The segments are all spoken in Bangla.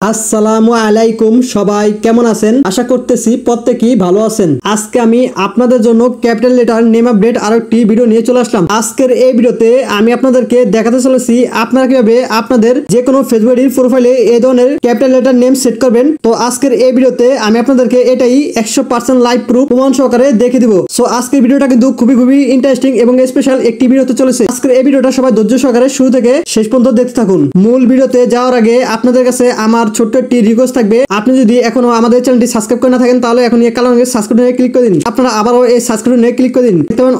আসসালামু আলাইকুম সবাই কেমন আছেন আশা করতেছি প্রত্যেকই ভালো আছেন। আজকে আমি আপনাদের জন্য ক্যাপিটাল লেটার নেম আপডেট আরেকটি ভিডিও নিয়ে চলে আসলাম। আজকের এই ভিডিওতে আমি আপনাদেরকে দেখাতে চলেছি আপনারা কিভাবে আপনাদের যে কোনো ফেসবুক আইডির প্রোফাইলে এই ধরনের ক্যাপিটাল লেটার নেম সেট করবেন। তো আজকের এই ভিডিওতে আমি আপনাদেরকে এটাই 100% লাইভ প্রুফ প্রমাণ সহকারে দেখে দিব। সো আজকের ভিডিওটা কিন্তু খুবই ইন্টারেস্টিং এবং স্পেশাল একটি ভিডিও হতে চলেছে। আজকের এই ভিডিওটা সবাই ধৈর্য সহকারে শুরু থেকে শেষ পর্যন্ত দেখতে থাকুন। মূল ভিডিওতে যাওয়ার আগে আপনাদের কাছে আমার ছোট্ট একটি রিকোয়েস্ট থাকবে, আপনি যদি এখনো আমাদের চ্যানেলটি সাবস্ক্রাইব করে না থাকেন তাহলে এখন এই কালো রঙের সাবস্ক্রাইব বাটনে ক্লিক করে দিন। আপনারা আবারও এই সাবস্ক্রাইব বাটনে ক্লিক করে দিন। দেখতে পাবেন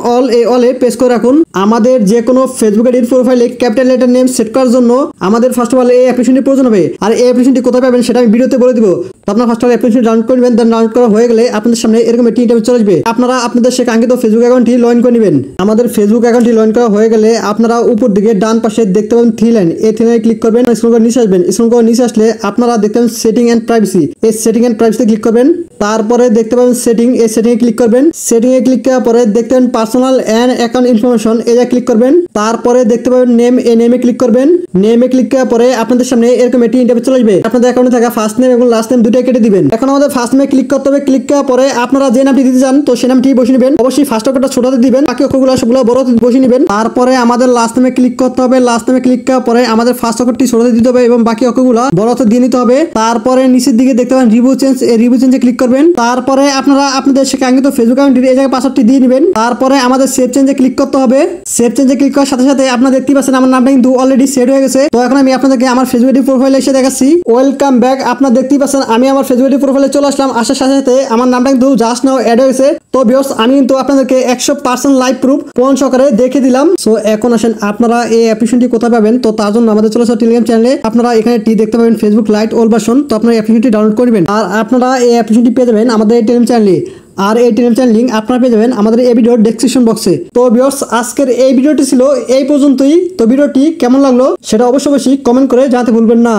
অলে প্রেস করে রাখুন। আমাদের যে কোনো ফেসবুক আইডির প্রোফাইলে ক্যাপিটাল লেটার নেম সেট করার জন্য আমাদের ফার্স্ট অফ অল এই অ্যাপ্লিকেশনটি প্রয়োজন হবে। আর এই অ্যাপ্লিকেশনটি কোথায় পাবেন সেটা আমি ভিডিওতে বলে দিব। তো আপনারা ফার্স্ট অফ অল অ্যাপ্লিকেশনটি ডাউনলোড করবেন, দেন ডাউনলোড করা হয়ে গেলে আপনাদের সামনে এরকম একটি ইন্টারফেস চলে আসবে। আপনারা আপনাদের সে কাঙ্ক্ষিত ফেসবুক অ্যাকাউন্টটি লগ ইন করে নেবেন। আমাদের ফেসবুক অ্যাকাউন্টটি লগ ইন করা হয়ে গেলে আপনারা উপর দিকে ডান পাশে দেখতে পাবেন থ্রি লাইন, এই থ্রি লাইনে ক্লিক করবেন। স্ক্রল করে নিচে আসবেন। স্ক্রল করে নিচে আসলে আপনারা দেখতে পাবেন সেটিং এন্ড প্রাইভেসি, এই সেটিং এন্ড প্রাইভেসিতে ক্লিক করবেন। তারপরে দেখতে পাবেন সেটিং, এই সেটিং এ ক্লিক করবেন। সেটিং এ ক্লিক করার পরে দেখতে পাবেন পার্সোনাল এন্ড অ্যাকাউন্ট ইনফরমেশন, এই জায়গায় ক্লিক করবেন। তারপরে দেখতে পাবেন নেম, এই নেমে ক্লিক করবেন। নেমে ক্লিক করার পরে আপনাদের সামনে এরকম একটি ইন্টারফেস চলে আসবে। আপনাদের অ্যাকাউন্টে থাকা ফার্স্ট নেম এবং লাস্ট নেম দুটোই কেটে দিবেন। এখন আমাদের ফার্স্ট নেমে ক্লিক করতে হবে। ক্লিক করার পরে আপনারা যে নামটি দিতে চান তো সেই নামটি বসিয়ে নেবেন। অবশ্যই ফার্স্ট অক্ষরটা ছোটতে দিবেন, বাকি অক্ষরগুলো সবগুলো বড়তে বসিয়ে নেবেন। তারপরে আমাদের লাস্ট নেমে ক্লিক করতে হবে। লাস্ট নেমে ক্লিক করার পরে আমাদের ফার্স্ট অক্ষরটি ছোটতে দিতে হবে এবং বাকি অক্ষরগুলো বড়তে দিয়ে নিতে হবে। তারপরে নিচের দিকে দেখতে পাবেন রিভিউ চেঞ্জ, এই রিভিউ চেঞ্জে ক্লিক করবেন। তারপরে আপনারা আপনাদের সে কাঙ্ক্ষিত ফেসবুক অ্যাকাউন্টের এই জায়গায় পাসওয়ার্ডটি দিয়ে নেবেন। তারপরে আমাদের সেভ চেঞ্জে ক্লিক করতে হবে। সেভ চেঞ্জে ক্লিক করার সাথে সাথে আপনারা দেখতে পাচ্ছেন আমার নামটা কিন্তু অলরেডি সেট হয়ে গেছে। তো এখন আমি আপনাদেরকে আমার ফেসবুক আইডি প্রোফাইলে এসে দেখাচ্ছি। Welcome back. আপনারা দেখতেই পাচ্ছেন আমি আমার ফেসবুক আইডি প্রোফাইলে চলে আসলাম। আসার সাথে সাথে আমার নামটা কিন্তু জাস্ট নাও অ্যাড হয়ে গেছে। তো ভিউয়ার্স আমি কিন্তু আপনাদেরকে 100% লাইভ প্রুফ প্রমাণ সহকারে দেখে দিলাম। সো এখন আসেন আপনারা এই অ্যাপ্লিকেশনটি কোথায় পাবেন। তো তার জন্য আমাদের চলে আসা টেলিগ্রাম চ্যানেলে আপনারা এখানে টি দেখতে পাবেন ফেসবুক লাইট ওল্ড ভার্সন। তো আপনারা অ্যাপ্লিকেশনটি ডাউনলোড করবেন আর আপনারা এই অ্যাপ্লিকেশনটি পেয়ে যাবেন আমাদের এই টেলিগ্রাম চ্যানেলে। আর এই টেলিগ্রাম চ্যানেল লিংক আপনারা পেয়ে যাবেন আমাদের এই ভিডিওর ডেসক্রিপশন বক্সে। তো ভিউয়ার্স আজকের এই ভিডিওটি ছিল এই পর্যন্তই। তো ভিডিওটি কেমন লাগলো সেটা অবশ্যই কমেন্ট করে জানাতে ভুলবেন না।